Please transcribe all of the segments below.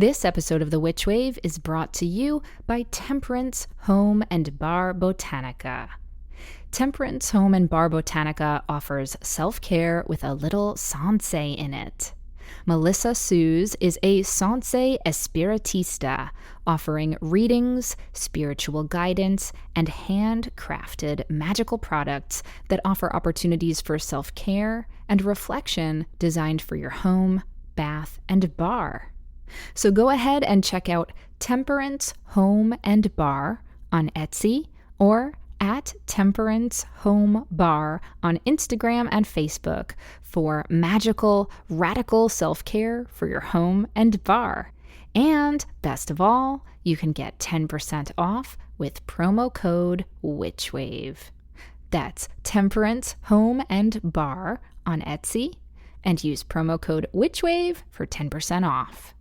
This episode of The Witch Wave is brought to you by Temperance Home and Bar Botanica. Temperance Home and Bar Botanica offers self-care with a little sensei in it. Melissa Suze is a sensei espiritista, offering readings, spiritual guidance, and handcrafted magical products that offer opportunities for self-care and reflection designed for your home, bath, and bar. So go ahead and check out Temperance Home and Bar on Etsy or at Temperance Home Bar on Instagram and Facebook for magical, radical self-care for your home and bar. And best of all, you can get 10% off with promo code WitchWave. That's Temperance Home and Bar on Etsy and use promo code WitchWave for 10% off.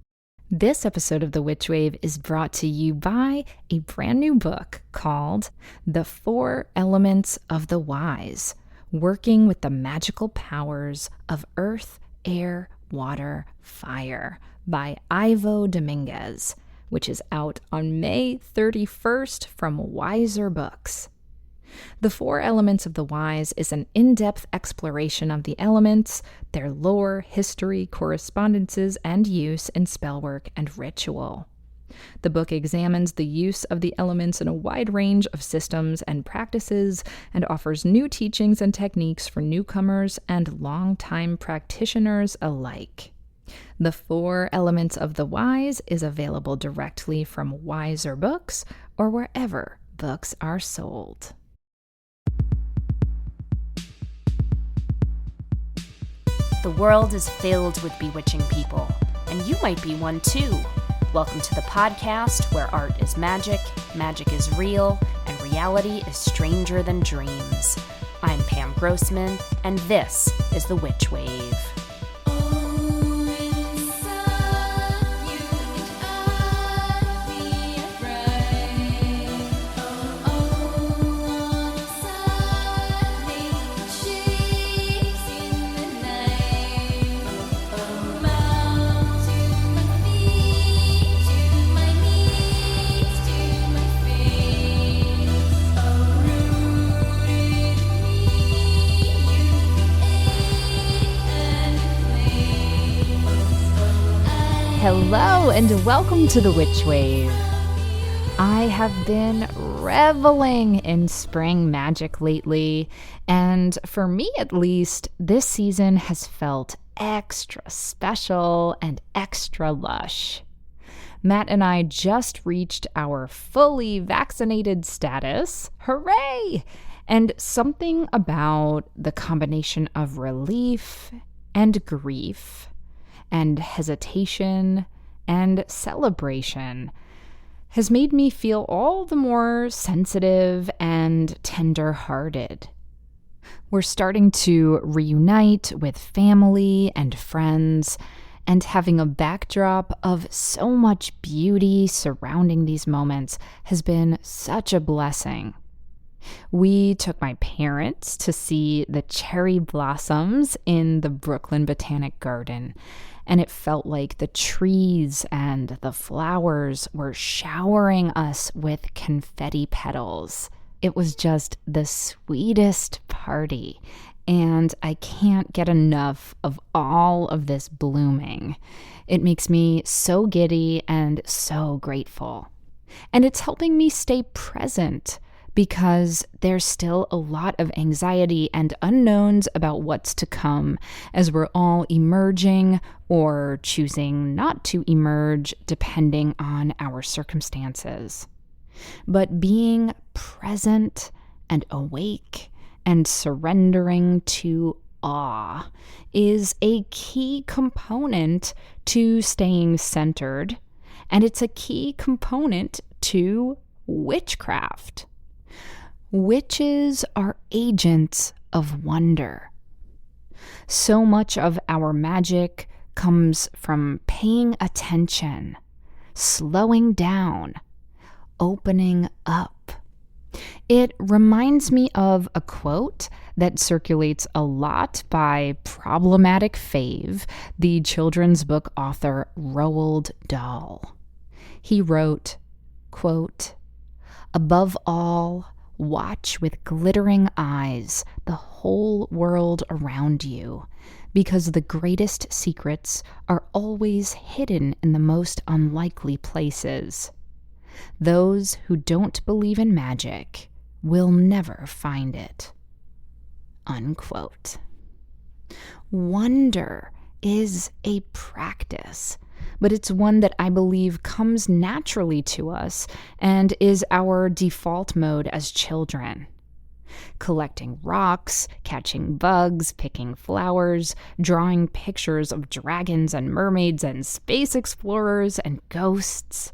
This episode of The Witch Wave is brought to you by a brand new book called The 4 Elements of the Wise, Working with the Magical Powers of Earth, Air, Water, Fire by Ivo Dominguez, which is out on May 31st from Wiser Books. The 4 Elements of the Wise is an in-depth exploration of the elements, their lore, history, correspondences, and use in spellwork and ritual. The book examines the use of the elements in a wide range of systems and practices and offers new teachings and techniques for newcomers and longtime practitioners alike. The 4 Elements of the Wise is available directly from Wiser Books or wherever books are sold. The world is filled with bewitching people, and you might be one too. Welcome to the podcast where art is magic is real, and reality is stranger than dreams. I'm Pam Grossman, and this is The Witch Wave. Hello and welcome to The Witch Wave. I have been reveling in spring magic lately, and for me at least, this season has felt extra special and extra lush. Matt and I just reached our fully vaccinated status. Hooray! And something about the combination of relief and grief and hesitation and celebration has made me feel all the more sensitive and tender-hearted. We're starting to reunite with family and friends, and having a backdrop of so much beauty surrounding these moments has been such a blessing. We took my parents to see the cherry blossoms in the Brooklyn Botanic Garden, and it felt like the trees and the flowers were showering us with confetti petals. It was just the sweetest party, and I can't get enough of all of this blooming. It makes me so giddy and so grateful. And it's helping me stay present, because there's still a lot of anxiety and unknowns about what's to come as we're all emerging or choosing not to emerge depending on our circumstances. But being present and awake and surrendering to awe is a key component to staying centered, and it's a key component to witchcraft. Witches are agents of wonder. So much of our magic comes from paying attention, slowing down, opening up. It reminds me of a quote that circulates a lot by problematic fave, the children's book author Roald Dahl. He wrote, quote, "Above all, watch with glittering eyes the whole world around you, because the greatest secrets are always hidden in the most unlikely places. Those who don't believe in magic will never find it." Unquote. Wonder is a practice, but it's one that I believe comes naturally to us and is our default mode as children. Collecting rocks, catching bugs, picking flowers, drawing pictures of dragons and mermaids and space explorers and ghosts,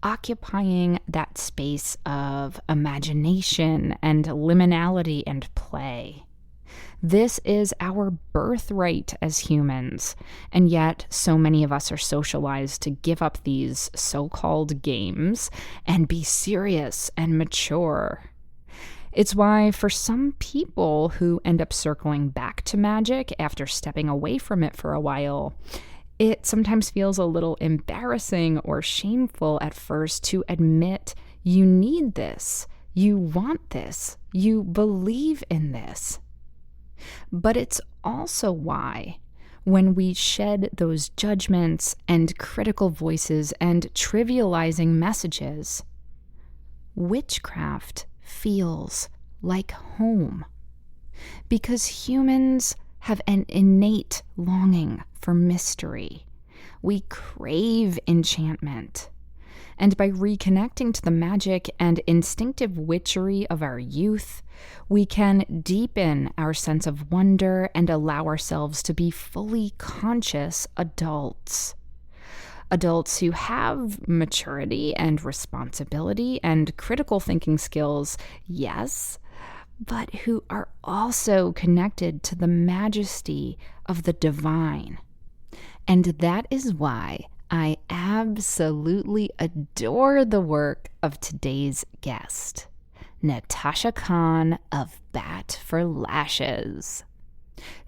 occupying that space of imagination and liminality and play. This is our birthright as humans, and yet so many of us are socialized to give up these so-called games and be serious and mature. It's why for some people who end up circling back to magic after stepping away from it for a while, it sometimes feels a little embarrassing or shameful at first to admit you need this, you want this, you believe in this. But it's also why, when we shed those judgments and critical voices and trivializing messages, witchcraft feels like home. Because humans have an innate longing for mystery. We crave enchantment. And by reconnecting to the magic and instinctive witchery of our youth, we can deepen our sense of wonder and allow ourselves to be fully conscious adults. Adults who have maturity and responsibility and critical thinking skills, yes, but who are also connected to the majesty of the divine. And that is why I absolutely adore the work of today's guest, Natasha Khan of Bat for Lashes.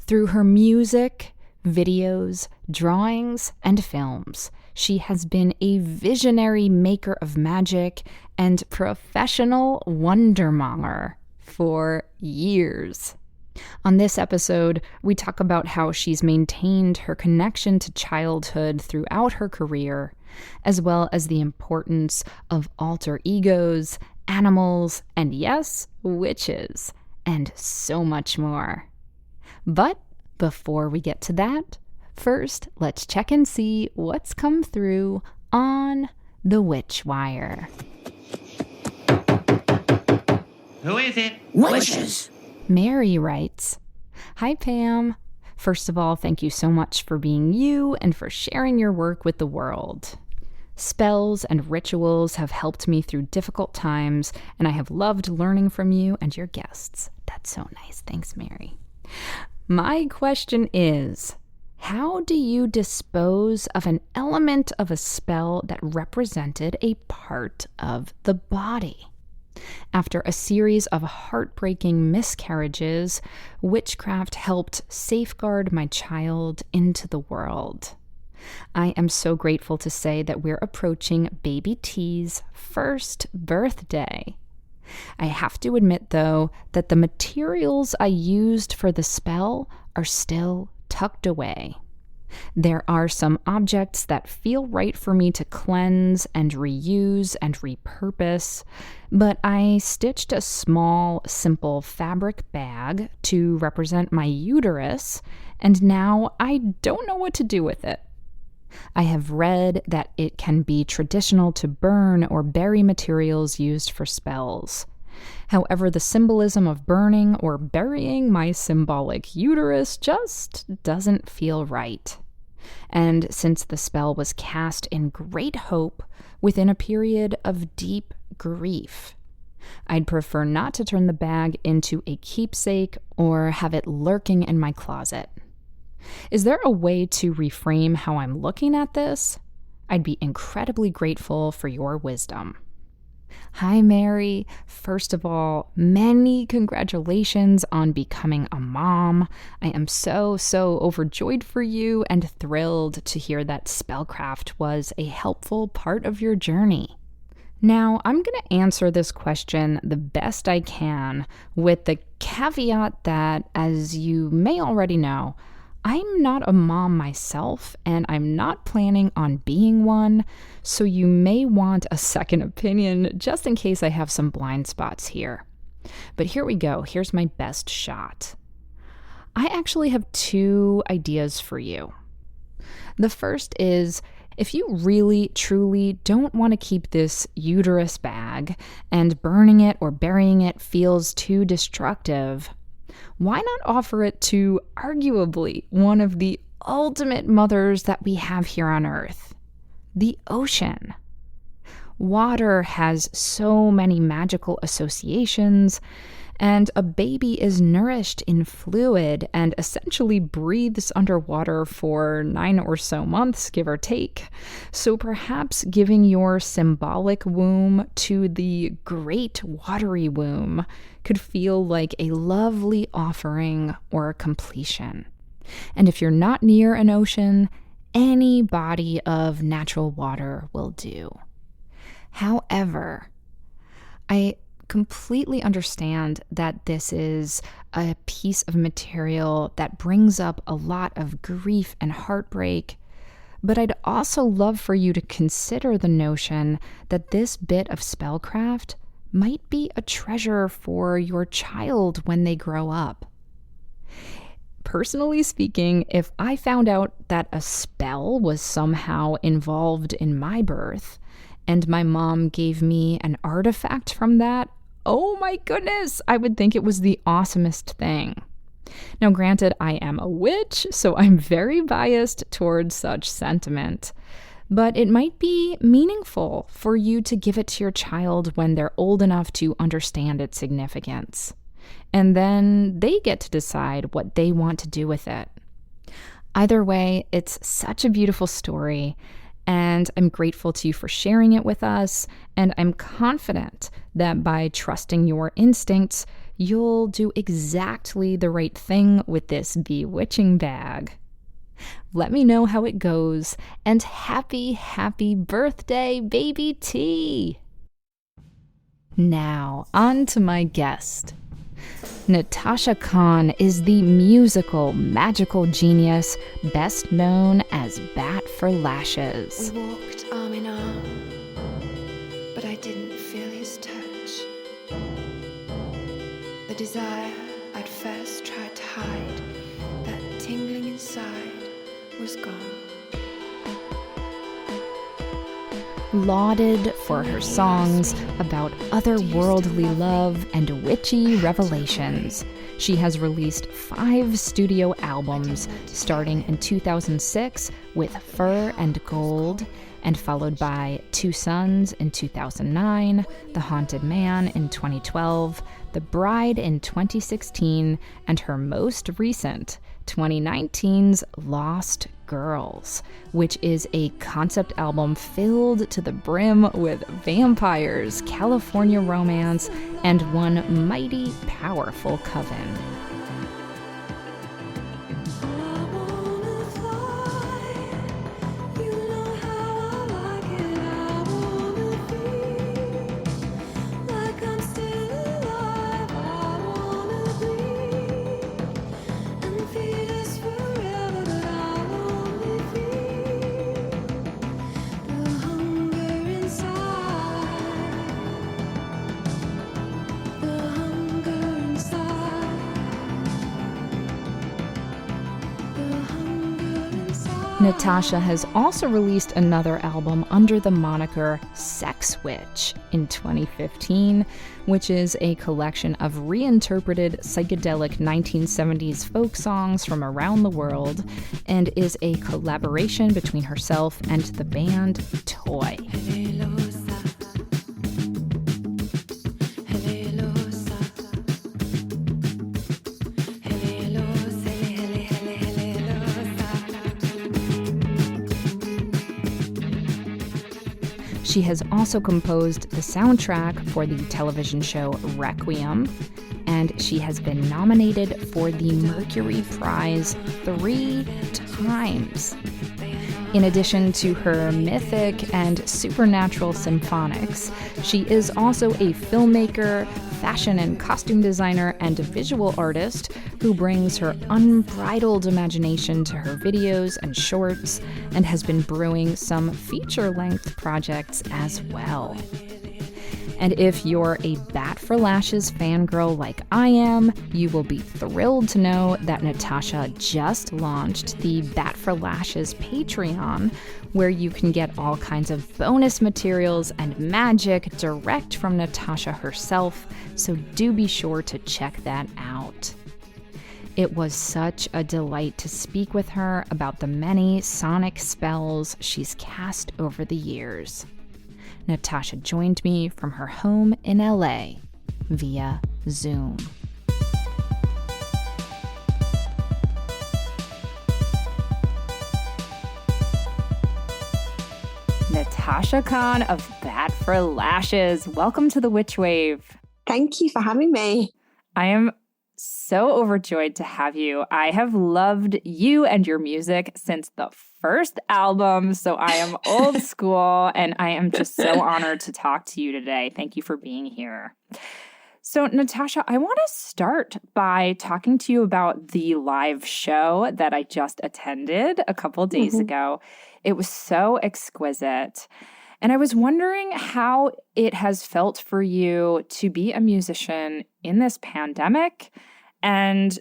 Through her music, videos, drawings, and films, she has been a visionary maker of magic and professional wondermonger for years. On this episode, we talk about how she's maintained her connection to childhood throughout her career, as well as the importance of alter egos, animals, and yes, witches, and so much more. But before we get to that, first, let's check and see what's come through on the Witch Wire. Who is it? Witches. Mary writes, "Hi, Pam. First of all, thank you so much for being you and for sharing your work with the world. Spells and rituals have helped me through difficult times, and I have loved learning from you and your guests." That's so nice. Thanks, Mary. My question is, how do you dispose of an element of a spell that represented a part of the body? After a series of heartbreaking miscarriages, witchcraft helped safeguard my child into the world. I am so grateful to say that we're approaching baby T's first birthday. I have to admit, though, that the materials I used for the spell are still tucked away. There are some objects that feel right for me to cleanse and reuse and repurpose, but I stitched a small, simple fabric bag to represent my uterus, and now I don't know what to do with it. I have read that it can be traditional to burn or bury materials used for spells. However, the symbolism of burning or burying my symbolic uterus just doesn't feel right. And since the spell was cast in great hope within a period of deep grief, I'd prefer not to turn the bag into a keepsake or have it lurking in my closet. Is there a way to reframe how I'm looking at this? I'd be incredibly grateful for your wisdom. Hi, Mary. First of all, many congratulations on becoming a mom. I am so overjoyed for you and thrilled to hear that spellcraft was a helpful part of your journey. Now, I'm going to answer this question the best I can with the caveat that, as you may already know, I'm not a mom myself, and I'm not planning on being one, so you may want a second opinion just in case I have some blind spots here. But here we go. Here's my best shot. I actually have two ideas for you. The first is, if you really, truly don't want to keep this uterus bag and burning it or burying it feels too destructive, why not offer it to arguably one of the ultimate mothers that we have here on Earth, the ocean? Water has so many magical associations, and a baby is nourished in fluid and essentially breathes underwater for 9 or so months, give or take. So perhaps giving your symbolic womb to the great watery womb could feel like a lovely offering or a completion. And if you're not near an ocean, any body of natural water will do. However, I completely understand that this is a piece of material that brings up a lot of grief and heartbreak, but I'd also love for you to consider the notion that this bit of spellcraft might be a treasure for your child when they grow up. Personally speaking, if I found out that a spell was somehow involved in my birth, and my mom gave me an artifact from that, oh my goodness, I would think it was the awesomest thing. Now, granted, I am a witch, so I'm very biased towards such sentiment. But it might be meaningful for you to give it to your child when they're old enough to understand its significance. And then they get to decide what they want to do with it. Either way, it's such a beautiful story, and I'm grateful to you for sharing it with us, and I'm confident that by trusting your instincts, you'll do exactly the right thing with this bewitching bag. Let me know how it goes, and happy birthday, baby T! Now, on to my guest. Natasha Khan is the musical, magical genius best known as Bat for Lashes. We walked arm in arm, but I didn't feel his touch. The desire I'd first tried to hide, that tingling inside, was gone. Lauded for her songs about otherworldly love and witchy revelations, she has released 5 studio albums, starting in 2006 with Fur and Gold, and followed by 2 Sons in 2009, The Haunted Man in 2012, The Bride in 2016, and her most recent, 2019's Lost Girls, which is a concept album filled to the brim with vampires, California romance, and one mighty powerful coven. Natasha has also released another album under the moniker Sex Witch in 2015, which is a collection of reinterpreted psychedelic 1970s folk songs from around the world, and is a collaboration between herself and the band Toy. She has also composed the soundtrack for the television show Requiem, and she has been nominated for the Mercury Prize 3 times. In addition to her mythic and supernatural symphonics, she is also a filmmaker, fashion and costume designer, and a visual artist who brings her unbridled imagination to her videos and shorts, and has been brewing some feature-length projects as well. And if you're a Bat for Lashes fangirl like I am, you will be thrilled to know that Natasha just launched the Bat for Lashes Patreon, where you can get all kinds of bonus materials and magic direct from Natasha herself, so do be sure to check that out. It was such a delight to speak with her about the many sonic spells she's cast over the years. Natasha joined me from her home in LA via Zoom. Natasha Khan of Bat for Lashes, welcome to the Witch Wave. Thank you for having me. I am so overjoyed to have you. I have loved you and your music since the first album, so I am old school, and I am just so honored to talk to you today. Thank you for being here. So, Natasha, I want to start by talking to you about the live show that I just attended a couple days ago. It was so exquisite. And I was wondering how it has felt for you to be a musician in this pandemic and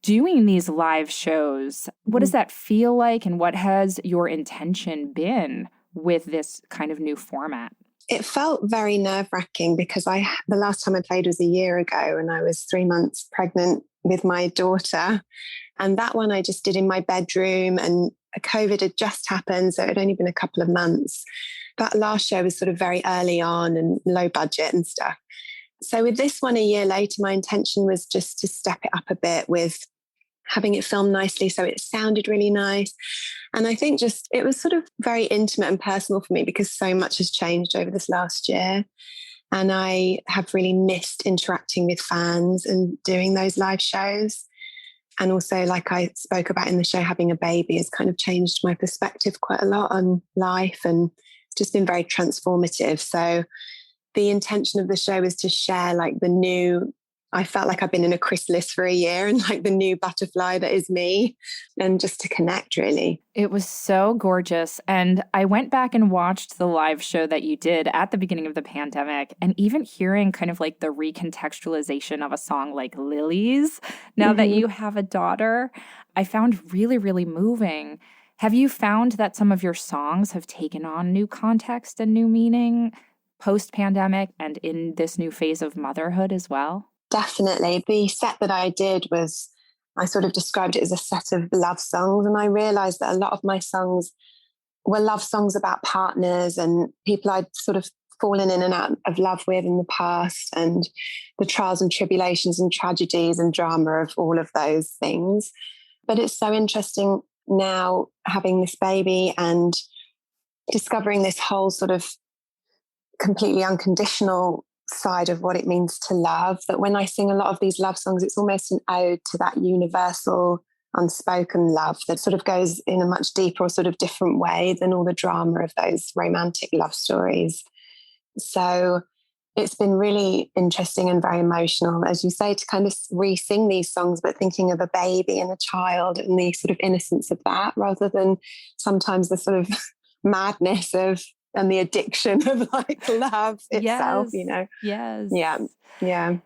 doing these live shows. What does that feel like, and what has your intention been with this kind of new format? It felt very nerve-wracking because the last time I played was a year ago, and I was 3 months pregnant with my daughter. And that one I just did in my bedroom, and COVID had just happened, so it had only been a couple of months. That last show was sort of very early on and low budget and stuff. So with this one a year later, my intention was just to step it up a bit with having it filmed nicely so it sounded really nice. And I think just it was sort of very intimate and personal for me because so much has changed over this last year. And I have really missed interacting with fans and doing those live shows. And also, like I spoke about in the show, having a baby has kind of changed my perspective quite a lot on life, and it's just been very transformative. So the intention of the show is to share like I felt like I've been in a chrysalis for a year, and like the new butterfly that is me, and just to connect, really. It was so gorgeous. And I went back and watched the live show that you did at the beginning of the pandemic, and even hearing kind of like the recontextualization of a song like Lilies, now that you have a daughter, I found really, really moving. Have you found that some of your songs have taken on new context and new meaning post-pandemic and in this new phase of motherhood as well? Definitely. The set that I did I sort of described it as a set of love songs. And I realized that a lot of my songs were love songs about partners and people I'd sort of fallen in and out of love with in the past, and the trials and tribulations and tragedies and drama of all of those things. But it's so interesting now having this baby and discovering this whole sort of completely unconditional side of what it means to love, that when I sing a lot of these love songs, it's almost an ode to that universal unspoken love that sort of goes in a much deeper or sort of different way than all the drama of those romantic love stories. So it's been really interesting and very emotional, as you say, to kind of re-sing these songs, but thinking of a baby and a child and the sort of innocence of that, rather than sometimes the sort of madness of and the addiction of like love itself, you know? Yes. Yeah.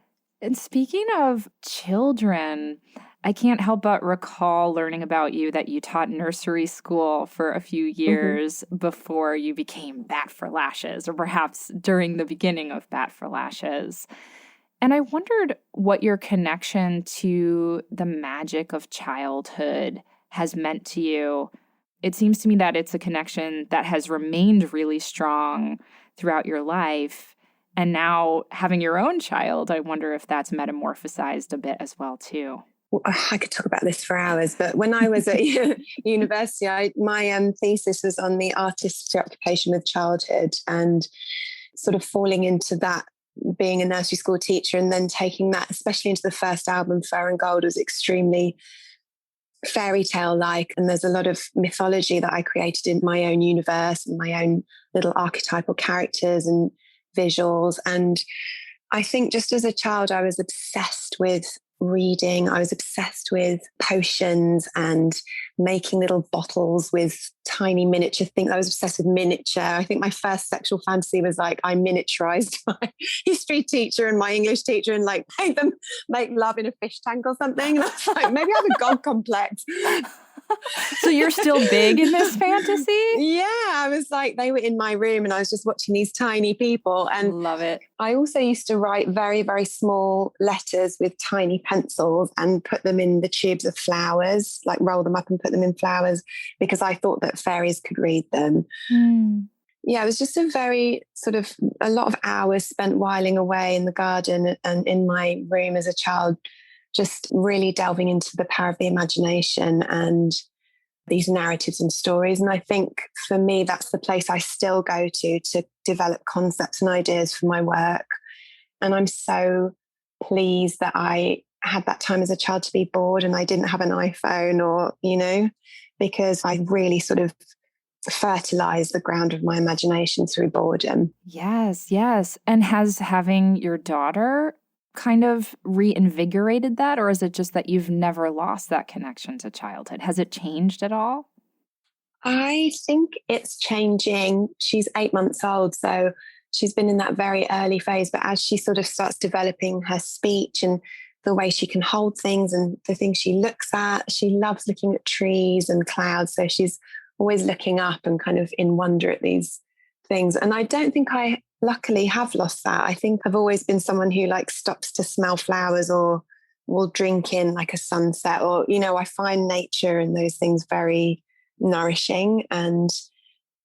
And speaking of children, I can't help but recall learning about you that you taught nursery school for a few years before you became Bat for Lashes, or perhaps during the beginning of Bat for Lashes. And I wondered what your connection to the magic of childhood has meant to you. It seems to me that it's a connection that has remained really strong throughout your life. And now having your own child, I wonder if that's metamorphosized a bit as well, too. I could talk about this for hours, but when I was at university, my thesis was on the artist's preoccupation with childhood, and sort of falling into that, being a nursery school teacher, and then taking that, especially into the first album, Fur and Gold, was extremely fairy tale like. And there's a lot of mythology that I created in my own universe and my own little archetypal characters and visuals. And I think just as a child, I was obsessed with reading. I was obsessed with potions and making little bottles with tiny miniature things. I was obsessed with miniature. I think my first sexual fantasy was like I miniaturized my history teacher and my English teacher and like made them make love in a fish tank or something. And I was like, maybe I have a god complex. So you're still big in this fantasy? Yeah, I was like, they were in my room and I was just watching these tiny people. And love it. I also used to write very, very small letters with tiny pencils and put them in the tubes of flowers, like roll them up and put them in flowers, because I thought that fairies could read them. Yeah, it was just a lot of hours spent whiling away in the garden and in my room as a child, just really delving into the power of the imagination and these narratives and stories. And I think for me, that's the place I still go to develop concepts and ideas for my work. And I'm so pleased that I had that time as a child to be bored and I didn't have an iPhone or, because I really sort of fertilized the ground of my imagination through boredom. Yes, yes. And has having your daughter kind of reinvigorated that, or is it just that you've never lost that connection to childhood? Has it changed at all? I think it's changing. She's 8 months old, so she's been in that very early phase. But as she sort of starts developing her speech and the way she can hold things and the things she looks at, she loves looking at trees and clouds. So she's always looking up and kind of in wonder at these things. And I don't think I luckily have lost that. I think I've always been someone who like stops to smell flowers or will drink in like a sunset, or, I find nature and those things very nourishing. And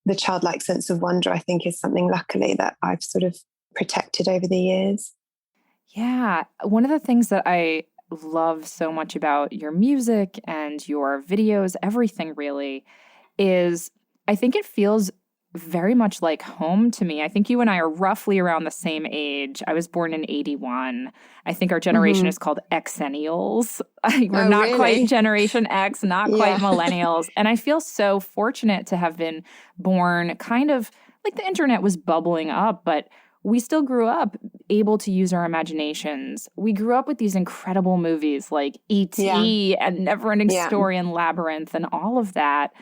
the childlike sense of wonder, I think, is something luckily that I've sort of protected over the years. Yeah. One of the things that I love so much about your music and your videos, everything really, is I think it feels very much like home to me. I think you and I are roughly around the same age. I was born in 81. I think our generation is called Xennials. We're not really? quite Generation X, not quite millennials. And I feel so fortunate to have been born kind of like the internet was bubbling up, but we still grew up able to use our imaginations. We grew up with these incredible movies like E.T. and Neverending Story and Labyrinth and all of that.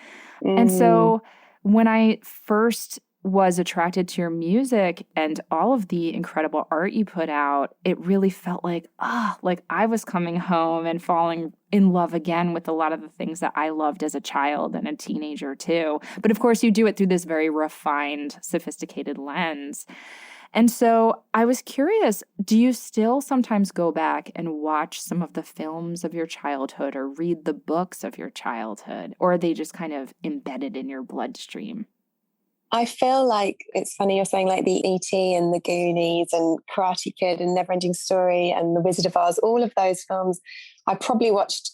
And so when I first was attracted to your music and all of the incredible art you put out, it really felt like I was coming home and falling in love again with a lot of the things that I loved as a child and a teenager too. But of course, you do it through this very refined, sophisticated lens. And so I was curious, do you still sometimes go back and watch some of the films of your childhood or read the books of your childhood, or are they just kind of embedded in your bloodstream? I feel like it's funny you're saying like the E.T. and the Goonies and Karate Kid and Neverending Story and The Wizard of Oz, all of those films. I probably watched,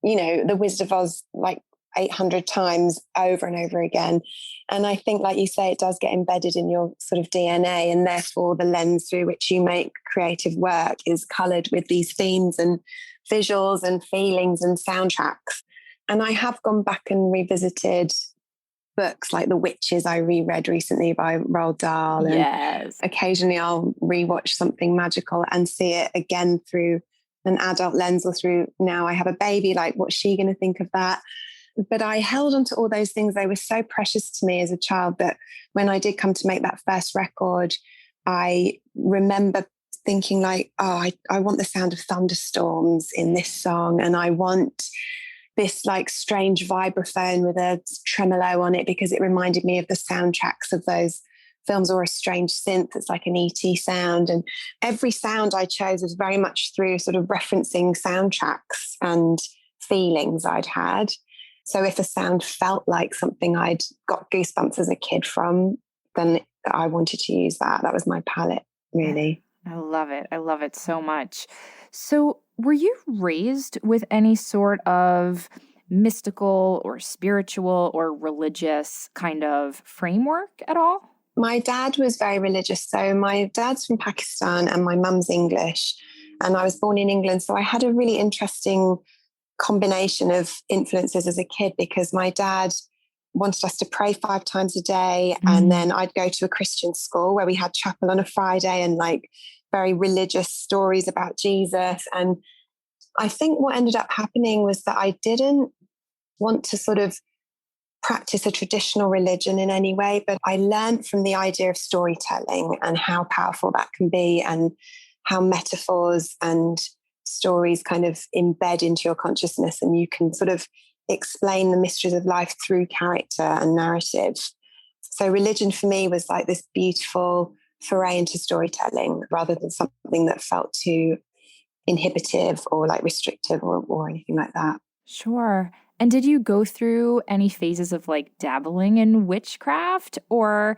The Wizard of Oz like 800 times over and over again. And I think, like you say, it does get embedded in your sort of DNA, and therefore the lens through which you make creative work is coloured with these themes and visuals and feelings and soundtracks. And I have gone back and revisited books like The Witches I reread recently by Roald Dahl. And occasionally I'll rewatch something magical and see it again through an adult lens, or through, now I have a baby, like what's she going to think of that? But I held on to all those things. They were so precious to me as a child that when I did come to make that first record, I remember thinking like, I want the sound of thunderstorms in this song. And I want this like strange vibraphone with a tremolo on it, because it reminded me of the soundtracks of those films, or a strange synth that's like an ET sound. And every sound I chose was very much through sort of referencing soundtracks and feelings I'd had. So if a sound felt like something I'd got goosebumps as a kid from, then I wanted to use that. That was my palette, really. I love it. I love it so much. So were you raised with any sort of mystical or spiritual or religious kind of framework at all? My dad was very religious. So my dad's from Pakistan and my mum's English. And I was born in England. So I had a really interesting combination of influences as a kid because my dad wanted us to pray 5 times a day. And then I'd go to a Christian school where we had chapel on a Friday and like very religious stories about Jesus. And I think what ended up happening was that I didn't want to sort of practice a traditional religion in any way, but I learned from the idea of storytelling and how powerful that can be and how metaphors and stories kind of embed into your consciousness and you can sort of explain the mysteries of life through character and narrative. So religion for me was like this beautiful foray into storytelling rather than something that felt too inhibitive or like restrictive or anything like that. Sure. And did you go through any phases of like dabbling in witchcraft, or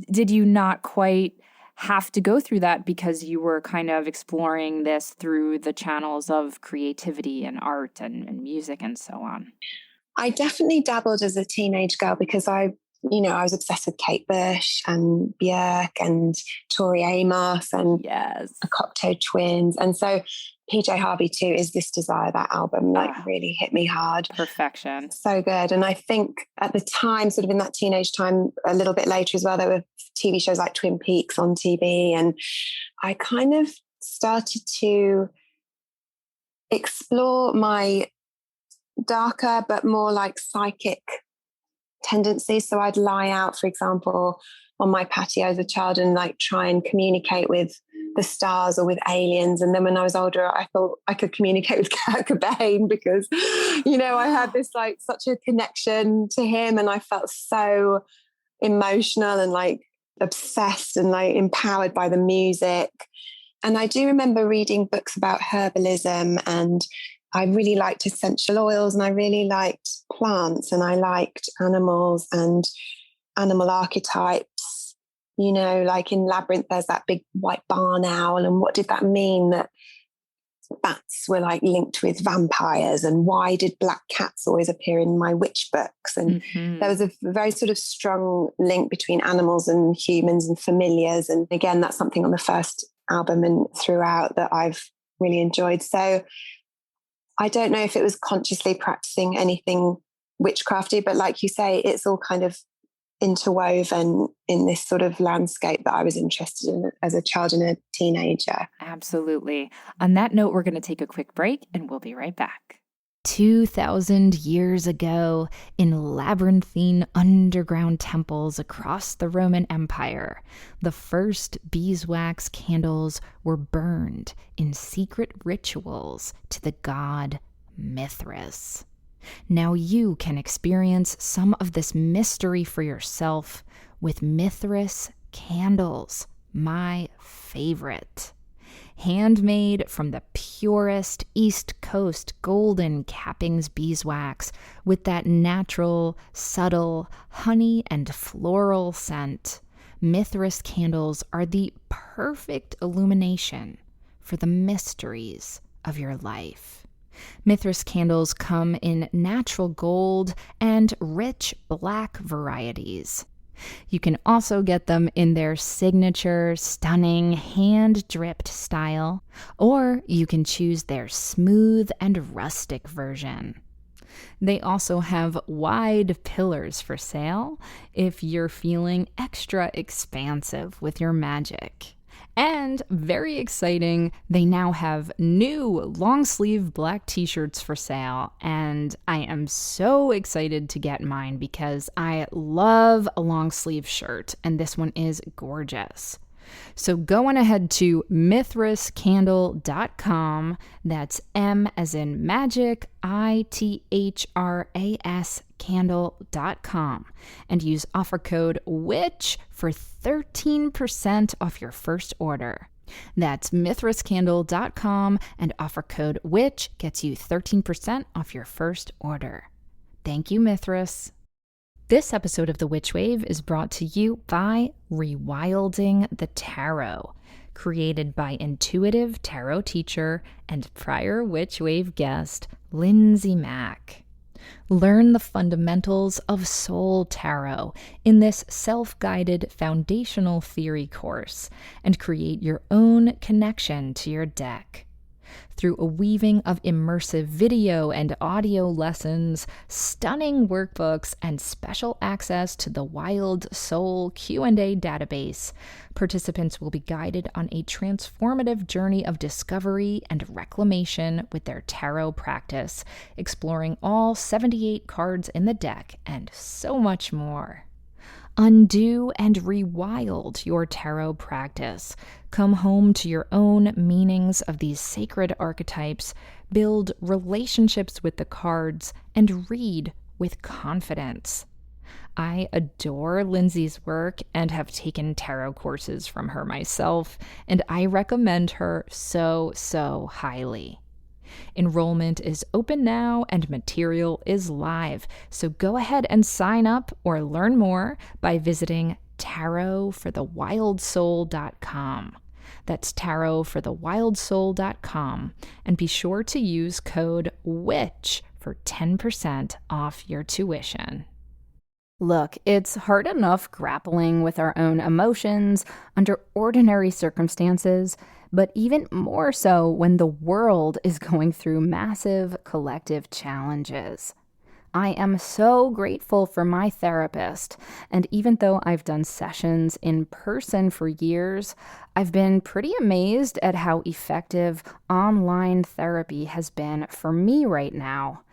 did you not quite have to go through that because you were kind of exploring this through the channels of creativity and art and music and so on? I definitely dabbled as a teenage girl because I was obsessed with Kate Bush and Björk and Tori Amos and Yes. the Cocteau Twins. And so PJ Harvey too, Is This Desire, that album really hit me hard. Perfection. So good. And I think at the time, sort of in that teenage time, a little bit later as well, there were TV shows like Twin Peaks on TV. And I kind of started to explore my darker but more like psychic tendencies. So I'd lie out, for example, on my patio as a child and like try and communicate with the stars or with aliens. And then when I was older, I thought I could communicate with Kurt Cobain because, I had this like such a connection to him and I felt so emotional and like obsessed and like empowered by the music. And I do remember reading books about herbalism and I really liked essential oils and I really liked plants and I liked animals and animal archetypes. Like in Labyrinth, there's that big white barn owl. And what did that mean that bats were like linked with vampires? And why did black cats always appear in my witch books? And there was a very sort of strong link between animals and humans and familiars. And again, that's something on the first album and throughout that I've really enjoyed. So I don't know if it was consciously practicing anything witchcrafty, but like you say, it's all kind of interwoven in this sort of landscape that I was interested in as a child and a teenager. Absolutely. On that note, we're going to take a quick break and we'll be right back. 2,000 years ago, in labyrinthine underground temples across the Roman Empire, the first beeswax candles were burned in secret rituals to the god Mithras. Now you can experience some of this mystery for yourself with Mithras candles, my favorite. Handmade from the purest East Coast golden cappings beeswax with that natural, subtle honey and floral scent, Mithras candles are the perfect illumination for the mysteries of your life. Mithras candles come in natural gold and rich black varieties. You can also get them in their signature, stunning, hand-dripped style, or you can choose their smooth and rustic version. They also have wide pillars for sale if you're feeling extra expansive with your magic. And very exciting, they now have new long-sleeve black t-shirts for sale, and I am so excited to get mine because I love a long-sleeve shirt, and this one is gorgeous. So go on ahead to mithrascandle.com, that's M as in magic, ITHRAS candle.com, and use offer code WITCH for 13% off your first order. That's mithrascandle.com, and offer code WITCH gets you 13% off your first order. Thank you, Mithras. This episode of The Witch Wave is brought to you by Rewilding the Tarot. created by intuitive tarot teacher and prior Witch Wave guest, Lindsay Mack. Learn the fundamentals of soul tarot in this self-guided foundational theory course and create your own connection to your deck. Through a weaving of immersive video and audio lessons, stunning workbooks, and special access to the Wild Soul Q&A database, participants will be guided on a transformative journey of discovery and reclamation with their tarot practice, exploring all 78 cards in the deck and so much more. Undo and rewild your tarot practice. Come home to your own meanings of these sacred archetypes, build relationships with the cards, and read with confidence. I adore Lindsay's work and have taken tarot courses from her myself, and I recommend her so highly. Enrollment is open now and material is live, so go ahead and sign up or learn more by visiting tarotforthewildsoul.com. That's tarotforthewildsoul.com, and be sure to use code WITCH for 10% off your tuition. Look, it's hard enough grappling with our own emotions under ordinary circumstances, but even more so when the world is going through massive collective challenges. I am so grateful for my therapist, and even though I've done sessions in person for years, I've been pretty amazed at how effective online therapy has been for me right now.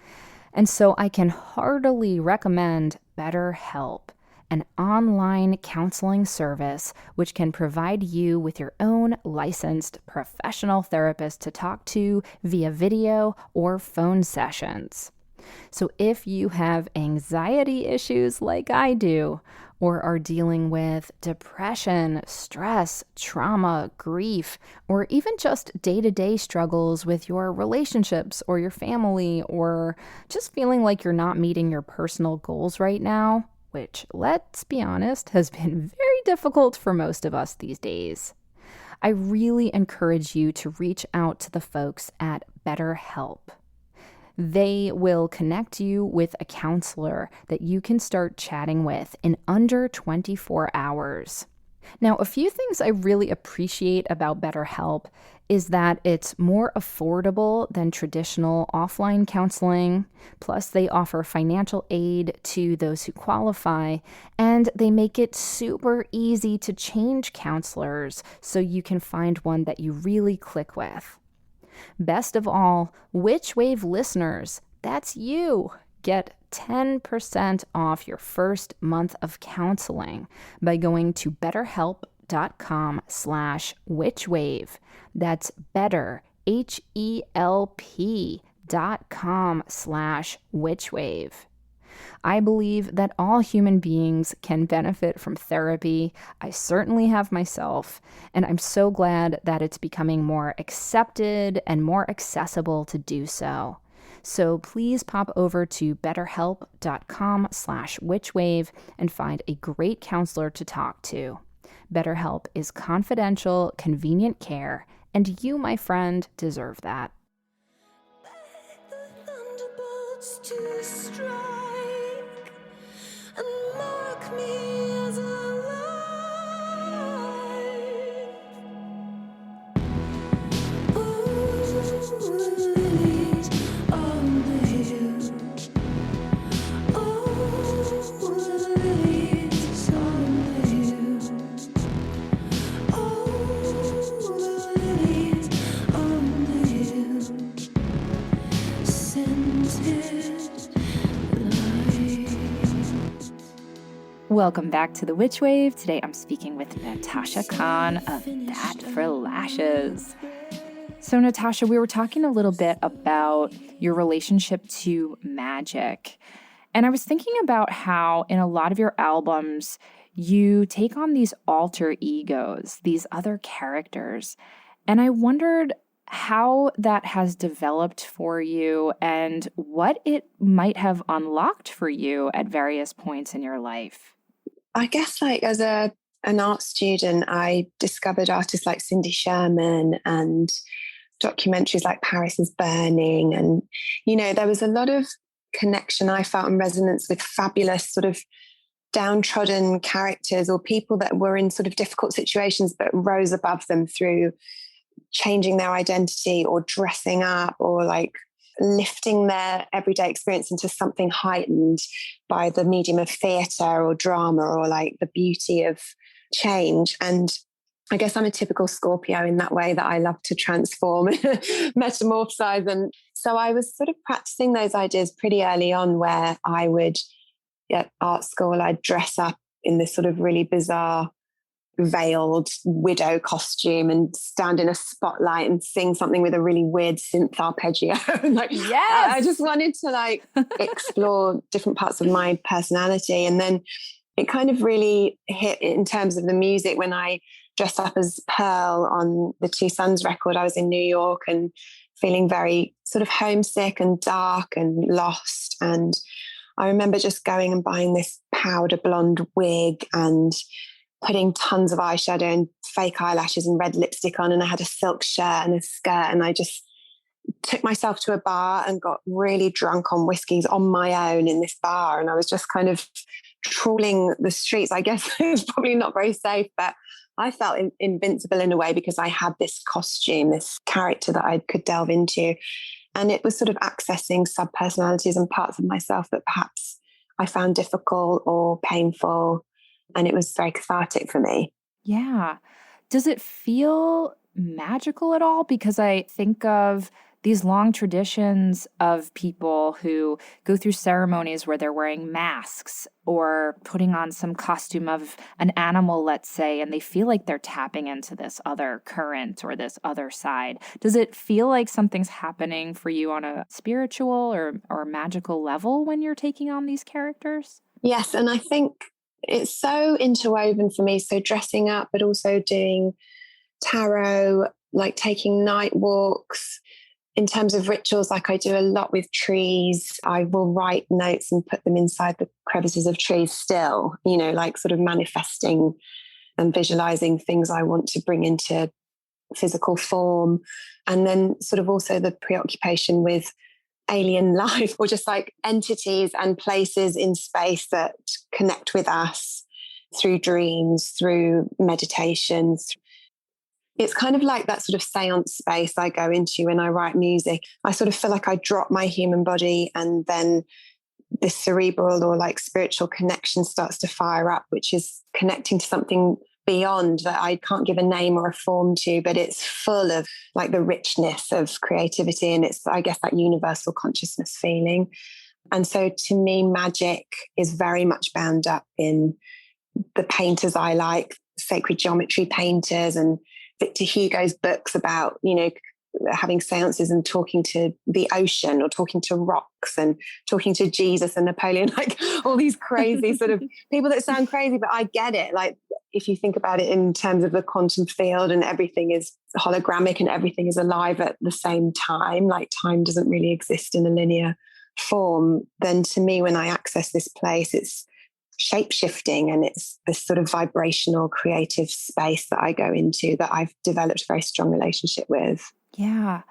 And so I can heartily recommend BetterHelp, an online counseling service which can provide you with your own licensed professional therapist to talk to via video or phone sessions. So if you have anxiety issues like I do, or are dealing with depression, stress, trauma, grief, or even just day-to-day struggles with your relationships or your family, or just feeling like you're not meeting your personal goals right now, which, let's be honest, has been very difficult for most of us these days, I really encourage you to reach out to the folks at BetterHelp. They will connect you with a counselor that you can start chatting with in under 24 hours. Now, a few things I really appreciate about BetterHelp is that it's more affordable than traditional offline counseling. Plus, they offer financial aid to those who qualify, and they make it super easy to change counselors so you can find one that you really click with. Best of all, Witch Wave listeners, that's you, get 10% off your first month of counseling by going to betterhelp.com/witchwave. That's better, HELP.com/witchwave. I believe that all human beings can benefit from therapy. I certainly have myself, and I'm so glad that it's becoming more accepted and more accessible to do so. So please pop over to betterhelp.com/witchwave and find a great counselor to talk to. BetterHelp is confidential, convenient care, and you, my friend, deserve that. To strike and mark me as alive. Ooh, lilies on the hill. Oh, lilies on the hill. Oh, lilies on the hill. Welcome back to the Witch Wave. Today I'm speaking with Natasha Khan of That for Lashes. So Natasha, we were talking a little bit about your relationship to magic. And I was thinking about how in a lot of your albums, you take on these alter egos, these other characters. And I wondered how that has developed for you and what it might have unlocked for you at various points in your life. I guess like as a an art student, I discovered artists like Cindy Sherman and documentaries like Paris is Burning. And, there was a lot of connection I felt and resonance with fabulous sort of downtrodden characters or people that were in sort of difficult situations but rose above them through changing their identity or dressing up or like lifting their everyday experience into something heightened by the medium of theatre or drama or like the beauty of change. And I guess I'm a typical Scorpio in that way, that I love to transform, metamorphosize. And so I was sort of practicing those ideas pretty early on, where I would, at art school, I'd dress up in this sort of really bizarre veiled widow costume and stand in a spotlight and sing something with a really weird synth arpeggio. Like, Yes. I just wanted to like explore different parts of my personality. And then it kind of really hit in terms of the music when I dressed up as Pearl on the Two Sons record. I was in New York and feeling very sort of homesick and dark and lost. And I remember just going and buying this powder blonde wig and putting tons of eyeshadow and fake eyelashes and red lipstick on. And I had a silk shirt and a skirt. And I just took myself to a bar and got really drunk on whiskeys on my own in this bar. And I was just kind of trawling the streets. I guess it's probably not very safe, but I felt invincible in a way because I had this costume, this character that I could delve into. And it was sort of accessing sub-personalities and parts of myself that perhaps I found difficult or painful. And it was very cathartic for me. Yeah. Does it feel magical at all? Because I think of these long traditions of people who go through ceremonies where they're wearing masks or putting on some costume of an animal, let's say, and they feel like they're tapping into this other current or this other side. Does it feel like something's happening for you on a spiritual or magical level when you're taking on these characters? Yes. And I think it's so interwoven for me. So dressing up, but also doing tarot, like taking night walks. In terms of rituals, like I do a lot with trees. I will write notes and put them inside the crevices of trees still, like sort of manifesting and visualizing things I want to bring into physical form. And then sort of also the preoccupation with alien life or just like entities and places in space that connect with us through dreams, through meditations. It's kind of like that sort of seance space I go into when I write music. I sort of feel like I drop my human body and then this cerebral or like spiritual connection starts to fire up, which is connecting to something beyond that I can't give a name or a form to, but it's full of like the richness of creativity. And it's, I guess, that universal consciousness feeling. And so to me, magic is very much bound up in the painters I like, sacred geometry painters, and Victor Hugo's books about, having seances and talking to the ocean or talking to rocks and talking to Jesus and Napoleon, like all these crazy sort of people that sound crazy, but I get it. Like if you think about it in terms of the quantum field and everything is hologramic and everything is alive at the same time, like time doesn't really exist in a linear form, then to me, when I access this place, it's shape-shifting and it's this sort of vibrational creative space that I go into that I've developed a very strong relationship with. Yeah.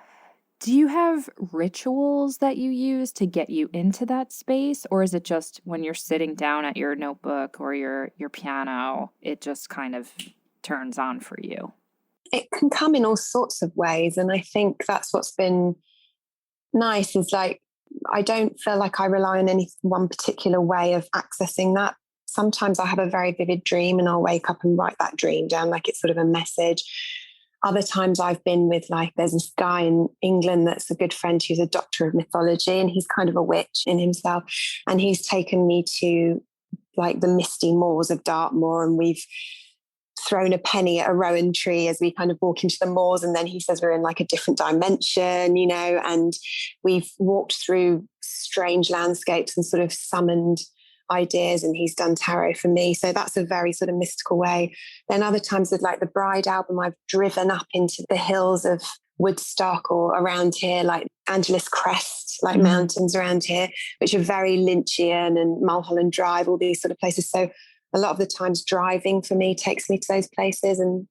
Do you have rituals that you use to get you into that space? Or is it just when you're sitting down at your notebook or your piano, it just kind of turns on for you? It can come in all sorts of ways. And I think that's what's been nice is like, I don't feel like I rely on any one particular way of accessing that. Sometimes I have a very vivid dream and I'll wake up and write that dream down like it's sort of a message. Other times I've been with like, there's this guy in England that's a good friend who's a doctor of mythology and he's kind of a witch in himself. And he's taken me to like the misty moors of Dartmoor and we've thrown a penny at a rowan tree as we kind of walk into the moors. And then he says we're in like a different dimension, and we've walked through strange landscapes and sort of summoned ideas, and he's done tarot for me. So that's a very sort of mystical way. Then other times with like the Bride album, I've driven up into the hills of Woodstock or around here, like Angeles Crest, like mountains around here, which are very Lynchian, and Mulholland Drive, all these sort of places. So a lot of the times driving for me takes me to those places. And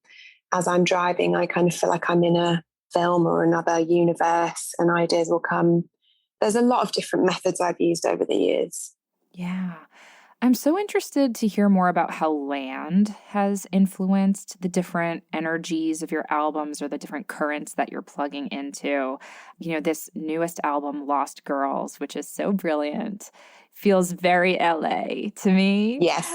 as I'm driving, I kind of feel like I'm in a film or another universe, and ideas will come. There's a lot of different methods I've used over the years. Yeah. I'm so interested to hear more about how land has influenced the different energies of your albums or the different currents that you're plugging into. This newest album, Lost Girls, which is so brilliant, feels very LA to me. Yes.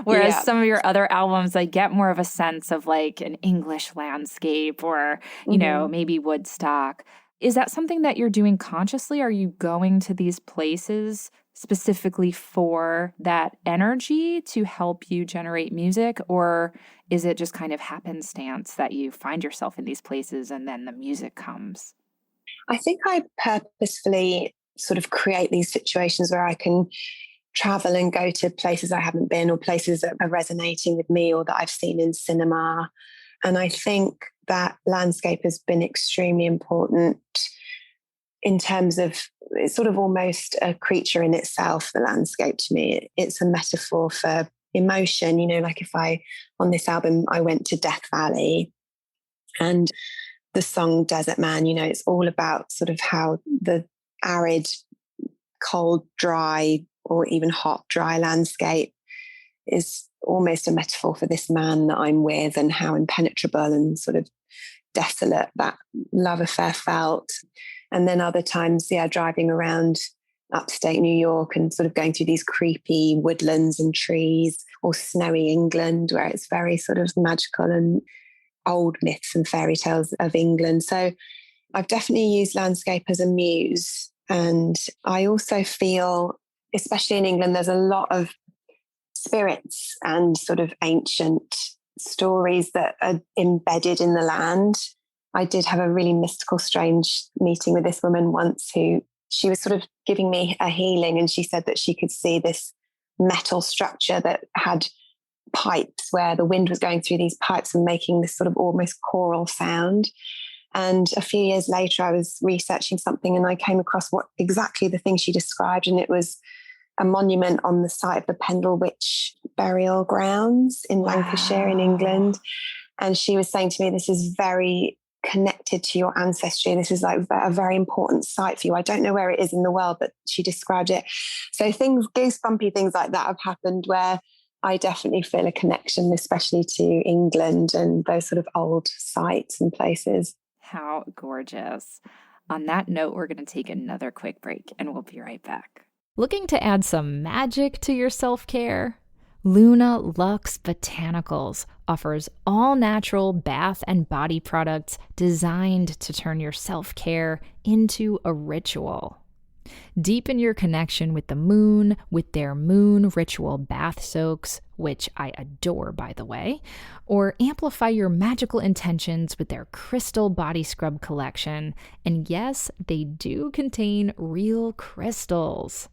Whereas Yeah. some of your other albums, I get more of a sense of like an English landscape or, maybe Woodstock. Is that something that you're doing consciously? Are you going to these places specifically for that energy to help you generate music? Or is it just kind of happenstance that you find yourself in these places and then the music comes? I think I purposefully sort of create these situations where I can travel and go to places I haven't been, or places that are resonating with me or that I've seen in cinema. And I think that landscape has been extremely important in terms of, it's sort of almost a creature in itself, the landscape to me. It's a metaphor for emotion. Like on this album, I went to Death Valley, and the song Desert Man, it's all about sort of how the arid, cold, dry, or even hot, dry landscape is almost a metaphor for this man that I'm with, and how impenetrable and sort of desolate that love affair felt. And then other times, driving around upstate New York and sort of going through these creepy woodlands and trees, or snowy England, where it's very sort of magical, and old myths and fairy tales of England. So I've definitely used landscape as a muse. And I also feel, especially in England, there's a lot of spirits and sort of ancient stories that are embedded in the land. I did have a really mystical, strange meeting with this woman once, who she was sort of giving me a healing, and she said that she could see this metal structure that had pipes, where the wind was going through these pipes and making this sort of almost choral sound. And a few years later, I was researching something, and I came across exactly the thing she described, and it was a monument on the site of the Pendle Witch burial grounds in Lancashire in England. And she was saying to me, this is very connected to your ancestry. This is like a very important site for you. I don't know where it is in the world, but she described it. So goosebumpy things like that have happened, where I definitely feel a connection, especially to England and those sort of old sites and places. How gorgeous. On that note, we're going to take another quick break, and we'll be right back. Looking to add some magic to your self-care? Luna Luxe Botanicals offers all-natural bath and body products designed to turn your self-care into a ritual. Deepen your connection with the moon with their Moon Ritual Bath Soaks, which I adore, by the way, or amplify your magical intentions with their Crystal Body Scrub collection. And yes, they do contain real crystals.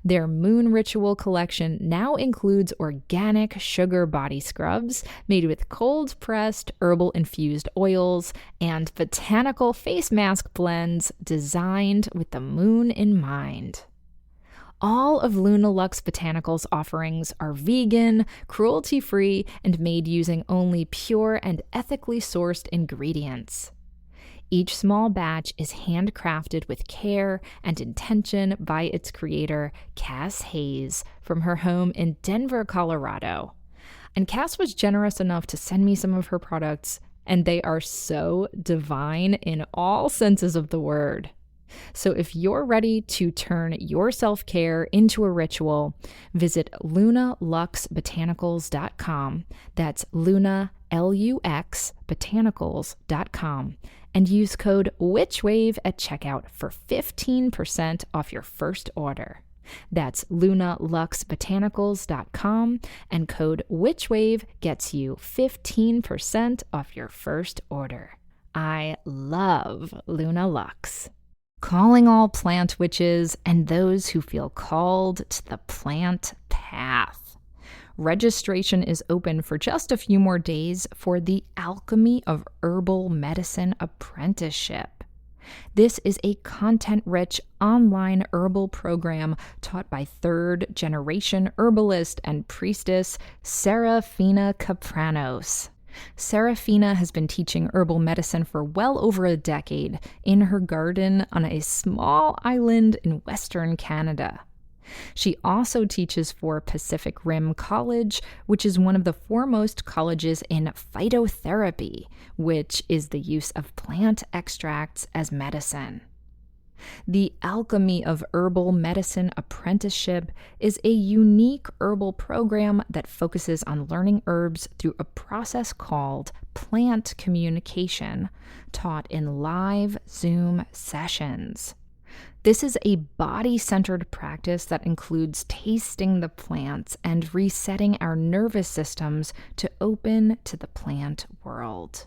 Their Moon Ritual collection now includes organic sugar body scrubs made with cold-pressed herbal-infused oils and botanical face mask blends designed with the moon in mind. All of Luna Luxe Botanicals offerings are vegan, cruelty-free, and made using only pure and ethically sourced ingredients. Each small batch is handcrafted with care and intention by its creator, Cass Hayes, from her home in Denver, Colorado. And Cass was generous enough to send me some of her products, and they are so divine in all senses of the word. So if you're ready to turn your self-care into a ritual, visit lunaluxebotanicals.com. That's Luna, Lux, botanicals.com. And use code WITCHWAVE at checkout for 15% off your first order. That's lunaluxebotanicals.com, and code WITCHWAVE gets you 15% off your first order. I love Luna Luxe. Calling all plant witches and those who feel called to the plant path. Registration is open for just a few more days for the Alchemy of Herbal Medicine Apprenticeship. This is a content-rich online herbal program taught by third-generation herbalist and priestess Serafina Capranos. Serafina has been teaching herbal medicine for well over a decade in her garden on a small island in Western Canada. She also teaches for Pacific Rim College, which is one of the foremost colleges in phytotherapy, which is the use of plant extracts as medicine. The Alchemy of Herbal Medicine Apprenticeship is a unique herbal program that focuses on learning herbs through a process called plant communication, taught in live Zoom sessions. This is a body-centered practice that includes tasting the plants and resetting our nervous systems to open to the plant world.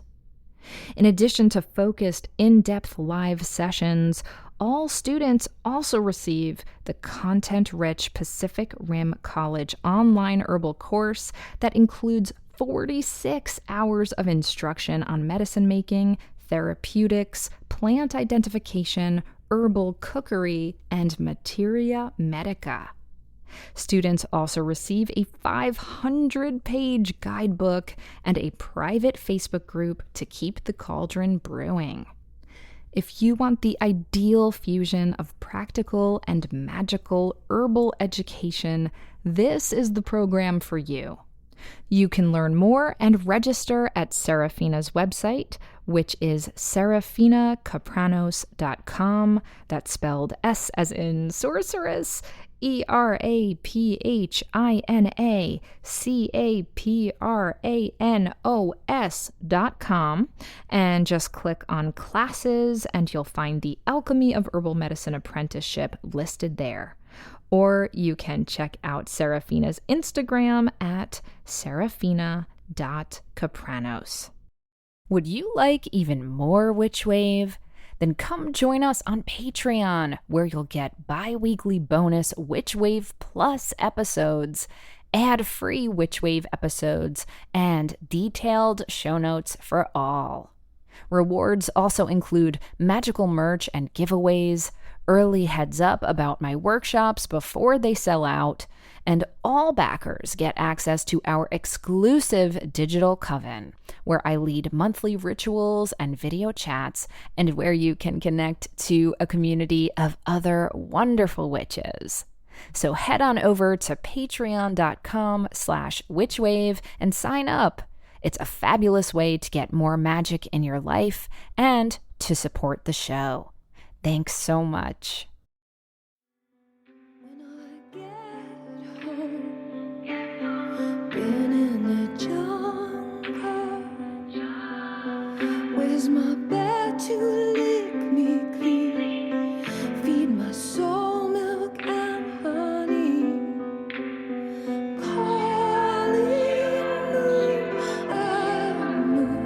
In addition to focused, in-depth live sessions, all students also receive the content-rich Pacific Rim College online herbal course that includes 46 hours of instruction on medicine making, therapeutics, plant identification, herbal cookery, and materia medica. Students also receive a 500-page guidebook and a private Facebook group to keep the cauldron brewing. If you want the ideal fusion of practical and magical herbal education, this is the program for you. You can learn more and register at Serafina's website, which is serafinacapranos.com. That's spelled S as in sorceress, ERAPHINACAPRANOS.com, and just click on classes and you'll find the Alchemy of Herbal Medicine Apprenticeship listed there. Or you can check out Serafina's Instagram at serafina.capranos. Would you like even more Witch Wave? Then come join us on Patreon, where you'll get bi-weekly bonus Witch Wave Plus episodes, ad-free Witch Wave episodes, and detailed show notes for all. Rewards also include magical merch and giveaways, early heads up about my workshops before they sell out, and all backers get access to our exclusive digital coven, where I lead monthly rituals and video chats, and where you can connect to a community of other wonderful witches. So head on over to patreon.com/witchwave and sign up. It's a fabulous way to get more magic in your life and to support the show. Thanks so much. When I get home, been in the jungle. Where's my bed to lick me clean? Feed my soul milk and honey. Calling moon and moon.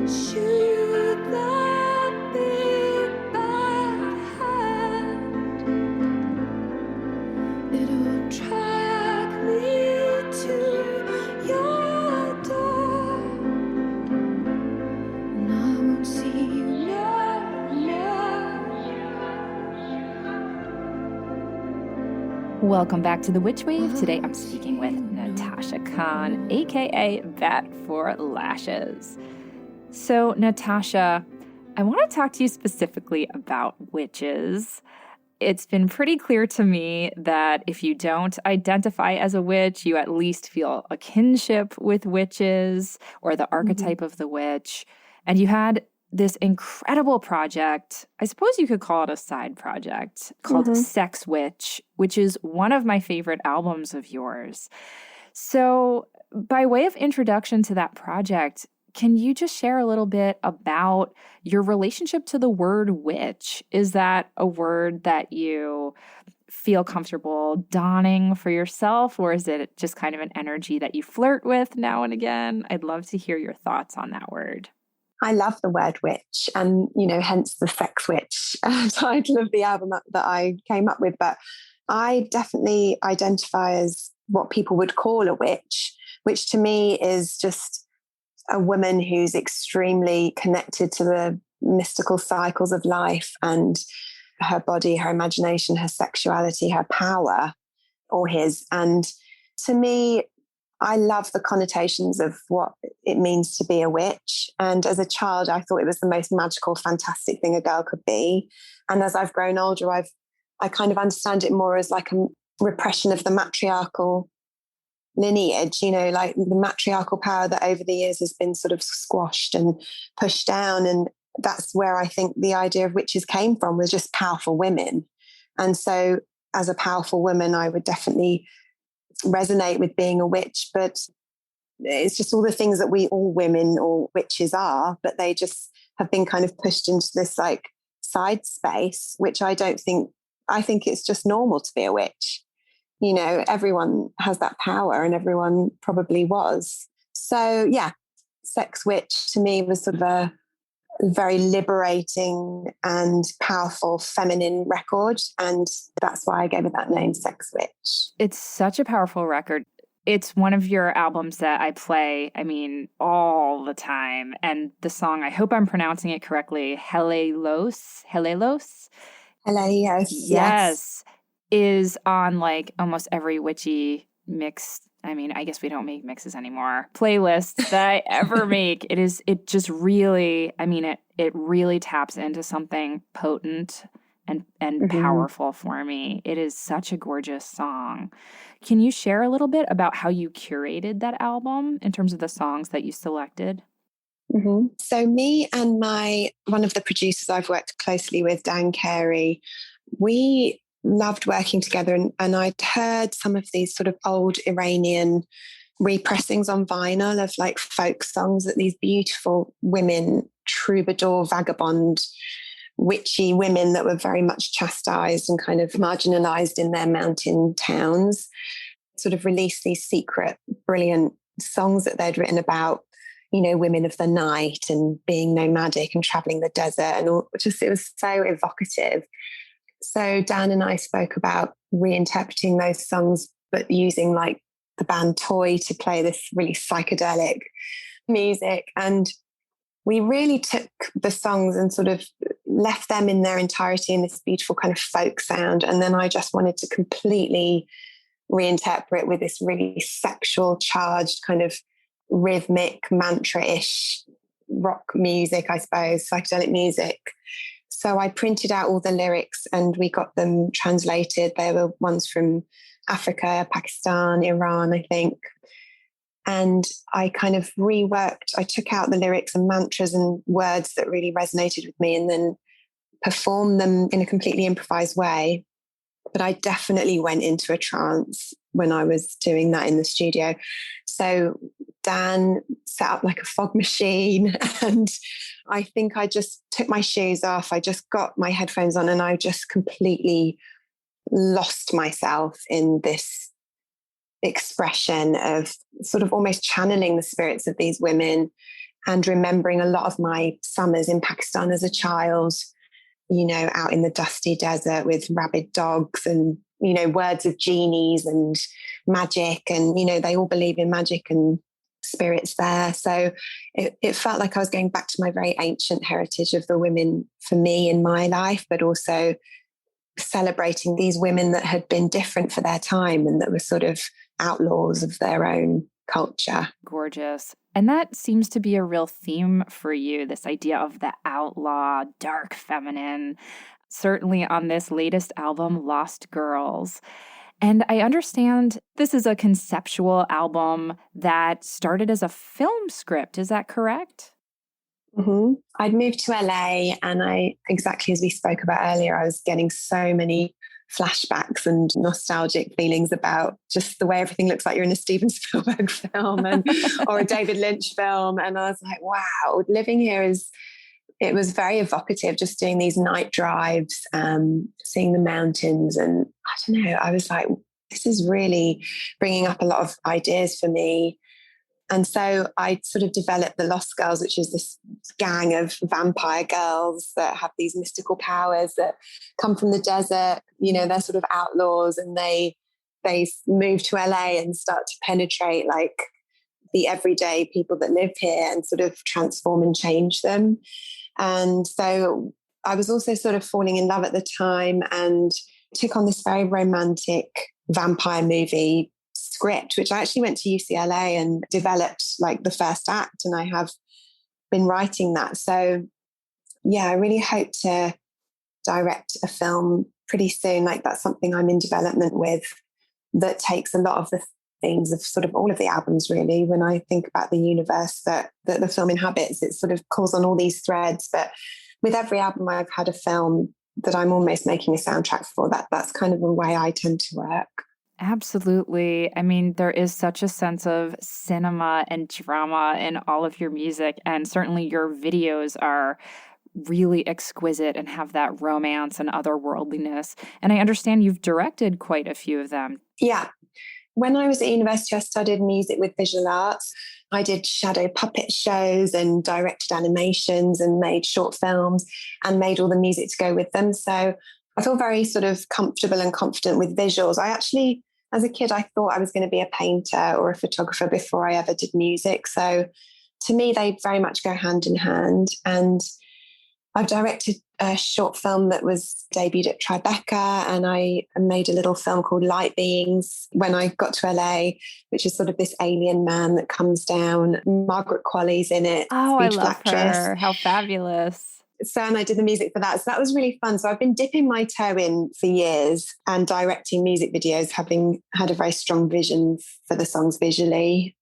Shoot that big bad hand. It'll track me to your door, and I won't see you no more. Welcome back to the Witch Wave. Today I'm speaking with Natasha Khan, aka Bat for Lashes. So, Natasha, I want to talk to you specifically about witches. It's been pretty clear to me that if you don't identify as a witch, you at least feel a kinship with witches or the archetype of the witch. And you had this incredible project, I suppose you could call it a side project, called Sex Witch, which is one of my favorite albums of yours. So, by way of introduction to that project, can you just share a little bit about your relationship to the word witch? Is that a word that you feel comfortable donning for yourself, or is it just kind of an energy that you flirt with now and again? I'd love to hear your thoughts on that word. I love the word witch, and, hence the Sex Witch title of the album that I came up with. But I definitely identify as what people would call a witch, which to me is just a woman who's extremely connected to the mystical cycles of life and her body, her imagination, her sexuality, her power, or his. And to me, I love the connotations of what it means to be a witch. And as a child, I thought it was the most magical, fantastic thing a girl could be. And as I've grown older, I kind of understand it more as like a repression of the matriarchal lineage, like the matriarchal power that over the years has been sort of squashed and pushed down. And that's where I think the idea of witches came from, was just powerful women. And so as a powerful woman, I would definitely resonate with being a witch, but it's just all the things that we all women or witches are, but they just have been kind of pushed into this like side space, which I think it's just normal to be a witch. Everyone has that power and everyone probably was. So yeah, Sex Witch to me was sort of a very liberating and powerful feminine record. And that's why I gave it that name, Sex Witch. It's such a powerful record. It's one of your albums that I play, all the time. And the song, I hope I'm pronouncing it correctly, Helelos? Yes. Is on like almost every witchy mix. I guess we don't make mixes anymore. Playlists that I ever make. It just really, it really taps into something potent and powerful for me. It is such a gorgeous song. Can you share a little bit about how you curated that album in terms of the songs that you selected? Mm-hmm. So me and one of the producers I've worked closely with, Dan Carey, we loved working together, and I'd heard some of these sort of old Iranian repressings on vinyl of like folk songs that these beautiful women, troubadour, vagabond, witchy women that were very much chastised and kind of marginalized in their mountain towns, sort of released these secret, brilliant songs that they'd written about, women of the night and being nomadic and traveling the desert, and all. It was so evocative. So Dan and I spoke about reinterpreting those songs, but using like the band Toy to play this really psychedelic music. And we really took the songs and sort of left them in their entirety in this beautiful kind of folk sound. And then I just wanted to completely reinterpret with this really sexual charged kind of rhythmic mantra-ish rock music, I suppose, psychedelic music. So I printed out all the lyrics and we got them translated. There were ones from Africa, Pakistan, Iran, I think. And I kind of I took out the lyrics and mantras and words that really resonated with me and then performed them in a completely improvised way. But I definitely went into a trance when I was doing that in the studio. So Dan set up like a fog machine, and I think I just took my shoes off. I just got my headphones on and I just completely lost myself in this expression of sort of almost channeling the spirits of these women and remembering a lot of my summers in Pakistan as a child, out in the dusty desert with rabid dogs and, words of genies and magic. And, they all believe in magic and spirits there. So it felt like I was going back to my very ancient heritage of the women for me in my life, but also celebrating these women that had been different for their time and that were sort of outlaws of their own culture. Gorgeous. And that seems to be a real theme for you, this idea of the outlaw, dark feminine, certainly on this latest album, Lost Girls. And I understand this is a conceptual album that started as a film script. Is that correct? Mm-hmm. I'd moved to LA and exactly as we spoke about earlier, I was getting so many flashbacks and nostalgic feelings about just the way everything looks like you're in a Steven Spielberg film or a David Lynch film. And I was like, wow, living here it was very evocative, just doing these night drives, seeing the mountains. And I don't know, I was like, this is really bringing up a lot of ideas for me. And so I sort of developed the Lost Girls, which is this gang of vampire girls that have these mystical powers that come from the desert. They're sort of outlaws, and they move to LA and start to penetrate like the everyday people that live here and sort of transform and change them. And so I was also sort of falling in love at the time and took on this very romantic vampire movie script, which I actually went to UCLA and developed like the first act. And I have been writing that. So yeah, I really hope to direct a film pretty soon. Like that's something I'm in development with that takes a lot of the themes of sort of all of the albums, really. When I think about the universe that the film inhabits, it sort of calls on all these threads. But with every album, I've had a film that I'm almost making a soundtrack for. That's kind of the way I tend to work. Absolutely. I mean, there is such a sense of cinema and drama in all of your music, and certainly your videos are really exquisite and have that romance and otherworldliness. And I understand you've directed quite a few of them. Yeah. When I was at university, I studied music with visual arts. I did shadow puppet shows and directed animations and made short films and made all the music to go with them. So I feel very sort of comfortable and confident with visuals. I actually, as a kid, I thought I was going to be a painter or a photographer before I ever did music. So to me, they very much go hand in hand. And I've directed a short film that was debuted at Tribeca, and I made a little film called Light Beings when I got to LA, which is sort of this alien man that comes down. Margaret Qualley's in it. Oh, I love actress. her. How fabulous. So, and I did the music for that. So that was really fun. So I've been dipping my toe in for years and directing music videos, having had a very strong vision for the songs visually.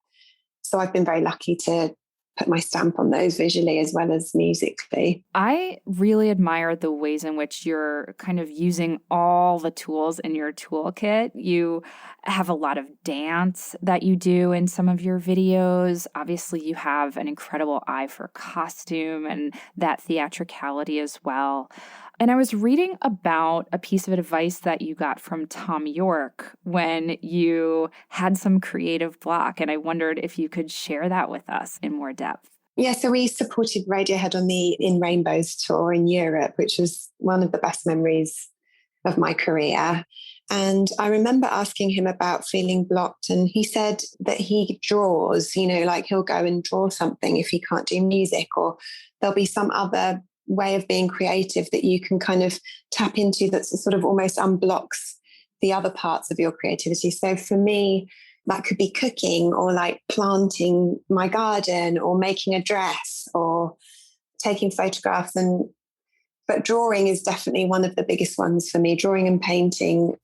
So I've been very lucky to put my stamp on those visually as well as musically. I really admire the ways in which you're kind of using all the tools in your toolkit. You have a lot of dance that you do in some of your videos. Obviously, you have an incredible eye for costume and that theatricality as well. And I was reading about a piece of advice that you got from Tom York when you had some creative block. And I wondered if you could share that with us in more depth. Yeah, so we supported Radiohead on the In Rainbows tour in Europe, which was one of the best memories of my career. And I remember asking him about feeling blocked. And he said that he draws, like he'll go and draw something if he can't do music, or there'll be some other way of being creative that you can kind of tap into that sort of almost unblocks the other parts of your creativity. So for me, that could be cooking or like planting my garden or making a dress or taking photographs. But drawing is definitely one of the biggest ones for me, drawing and painting.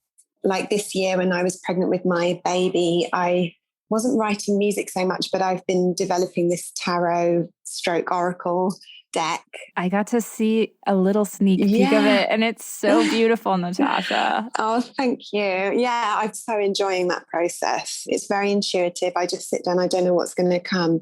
Like this year when I was pregnant with my baby, I wasn't writing music so much, but I've been developing this tarot stroke oracle deck. I got to see a little sneak peek of it, and it's so beautiful, Natasha. Oh, thank you. Yeah, I'm so enjoying that process. It's very intuitive. I just sit down, I don't know what's going to come.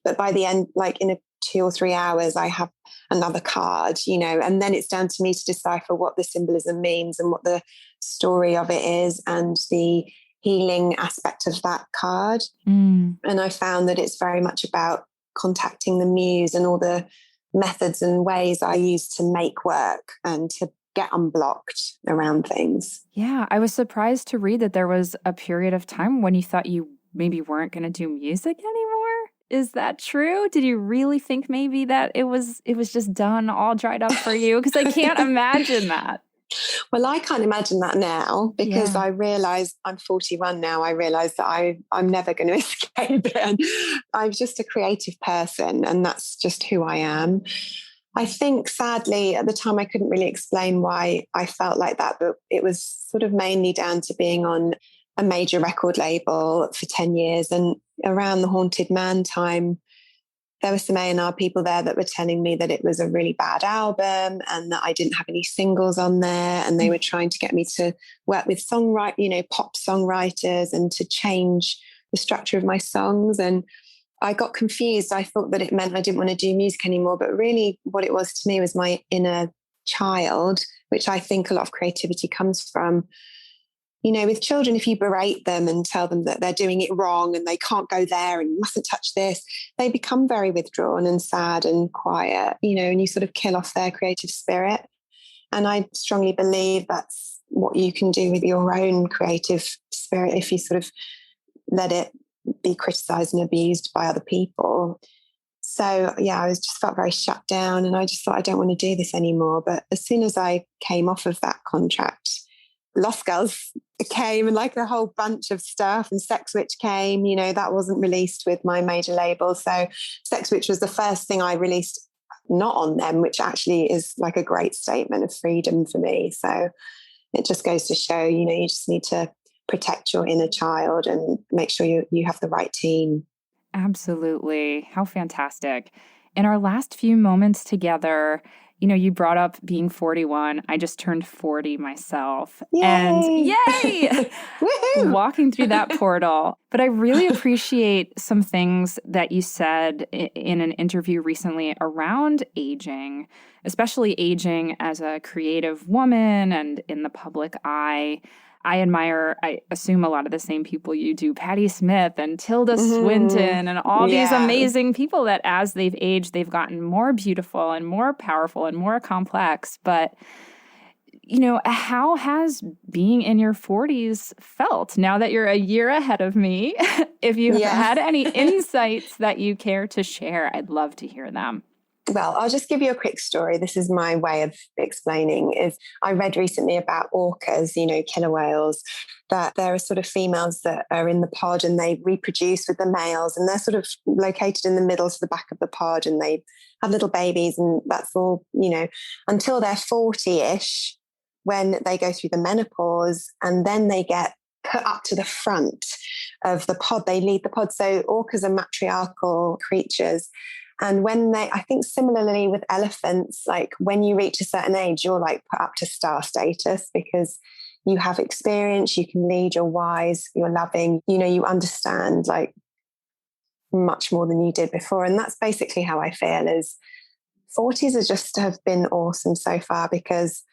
But by the end, like in 2 or 3 hours, I have another card, and then it's down to me to decipher what the symbolism means and what the story of it is and the healing aspect of that card. And I found that it's very much about contacting the muse and all the methods and ways I use to make work and to get unblocked around things. Yeah, I was surprised to read that there was a period of time when you thought you maybe weren't going to do music anymore. Is that true? Did you really think maybe that it was just done, all dried up for you? Because I can't imagine that. Well, I can't imagine that now because I realise I'm 41 now. I realise that I'm never going to escape it. And I'm just a creative person and that's just who I am. I think sadly at the time I couldn't really explain why I felt like that, but it was sort of mainly down to being on a major record label for 10 years. And around the Haunted Man time, there were some A&R people there that were telling me that it was a really bad album and that I didn't have any singles on there. And they were trying to get me to work with pop songwriters and to change the structure of my songs. And I got confused. I thought that it meant I didn't want to do music anymore. But really what it was to me was my inner child, which I think a lot of creativity comes from. With children, if you berate them and tell them that they're doing it wrong and they can't go there and mustn't touch this, they become very withdrawn and sad and quiet, and you sort of kill off their creative spirit. And I strongly believe that's what you can do with your own creative spirit if you sort of let it be criticized and abused by other people. So yeah, I just felt very shut down, and I just thought, I don't want to do this anymore. But as soon as I came off of that contract, Lost Girls came, and like a whole bunch of stuff, and Sex Witch came, that wasn't released with my major label. So Sex Witch was the first thing I released not on them, which actually is like a great statement of freedom for me. So it just goes to show, you just need to protect your inner child and make sure you have the right team. Absolutely. How fantastic. In our last few moments together, you brought up being 41. I just turned 40 myself. Yay! And yay! Woohoo! Walking through that portal. But I really appreciate some things that you said in an interview recently around aging, especially aging as a creative woman and in the public eye. I admire, I assume, a lot of the same people you do, Patti Smith and Tilda Swinton and all these amazing people that as they've aged, they've gotten more beautiful and more powerful and more complex. But, how has being in your 40s felt now that you're a year ahead of me? If you've had any insights that you care to share, I'd love to hear them. Well, I'll just give you a quick story. This is my way of explaining. Is I read recently about orcas, killer whales, that there are sort of females that are in the pod and they reproduce with the males, and they're sort of located in the middle to the back of the pod, and they have little babies, and that's all, until they're 40-ish, when they go through the menopause, and then they get put up to the front of the pod. They lead the pod. So orcas are matriarchal creatures. And when I think similarly with elephants, like when you reach a certain age, you're like put up to star status because you have experience, you can lead, you're wise, you're loving, you understand like much more than you did before. And that's basically how I feel. Is 40s have been awesome so far because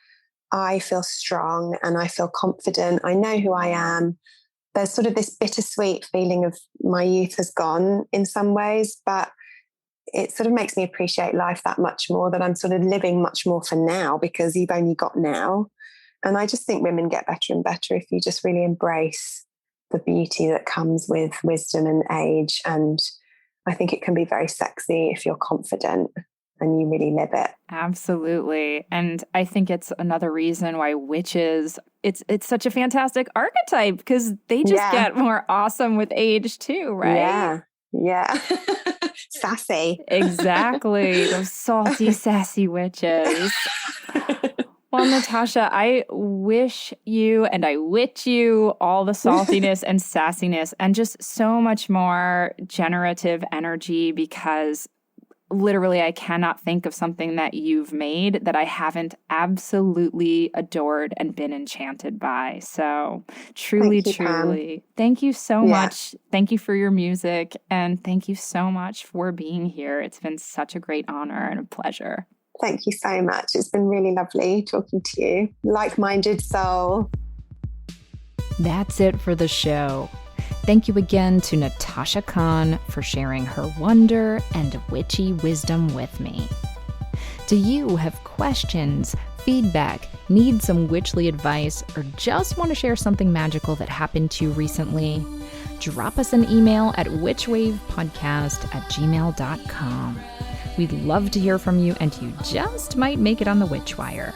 I feel strong and I feel confident. I know who I am. There's sort of this bittersweet feeling of my youth has gone in some ways, but it sort of makes me appreciate life that much more, that I'm sort of living much more for now because you've only got now. And I just think women get better and better if you just really embrace the beauty that comes with wisdom and age. And I think it can be very sexy if you're confident and you really live it. Absolutely. And I think it's another reason why witches, it's such a fantastic archetype because they just get more awesome with age too, right? Yeah. Sassy. Exactly. Those salty, sassy witches. Well, Natasha, I wish you and I witch you all the saltiness and sassiness and just so much more generative energy, because literally I cannot think of something that you've made that I haven't absolutely adored and been enchanted by. So truly, thank you so much. Thank you for your music, and thank you so much for being here. It's been such a great honor and a pleasure. Thank you so much. It's been really lovely talking to you. Like-minded soul. That's it for the show. Thank you again to Natasha Khan for sharing her wonder and witchy wisdom with me. Do you have questions, feedback, need some witchly advice, or just want to share something magical that happened to you recently? Drop us an email at witchwavepodcast@gmail.com. We'd love to hear from you, and you just might make it on the Witchwire.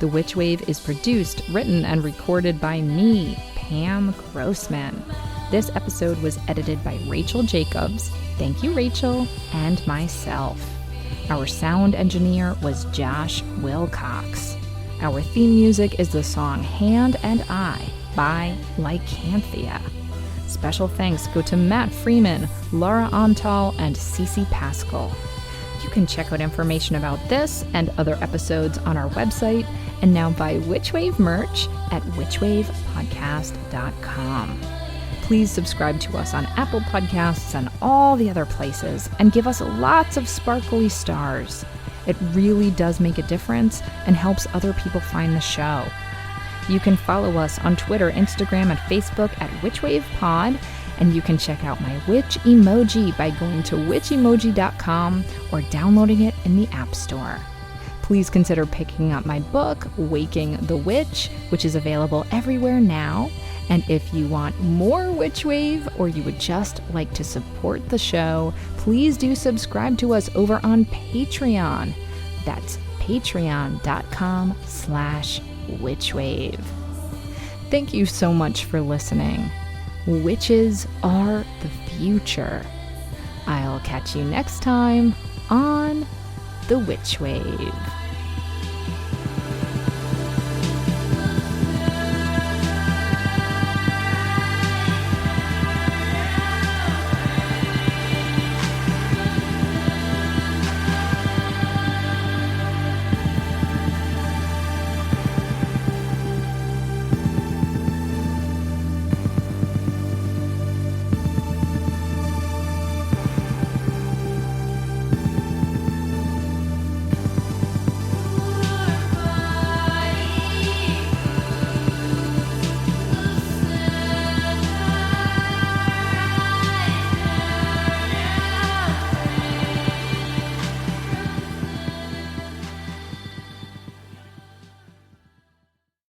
The Witch Wave is produced, written, and recorded by me, Pam Grossman. This episode was edited by Rachel Jacobs, thank you Rachel, and myself. Our sound engineer was Josh Wilcox. Our theme music is the song Hand and I by Lycanthia. Special thanks go to Matt Freeman, Laura Ontal, and Cece Pascal. You can check out information about this and other episodes on our website, and now buy Witchwave merch at witchwavepodcast.com. Please subscribe to us on Apple Podcasts and all the other places, and give us lots of sparkly stars. It really does make a difference and helps other people find the show. You can follow us on Twitter, Instagram, and Facebook at WitchWavePod, and you can check out my witch emoji by going to witchemoji.com or downloading it in the App Store. Please consider picking up my book, Waking the Witch, which is available everywhere now. And if you want more Witch Wave, or you would just like to support the show, please do subscribe to us over on Patreon. That's patreon.com/witchwave. Thank you so much for listening. Witches are the future. I'll catch you next time on The Witch Wave.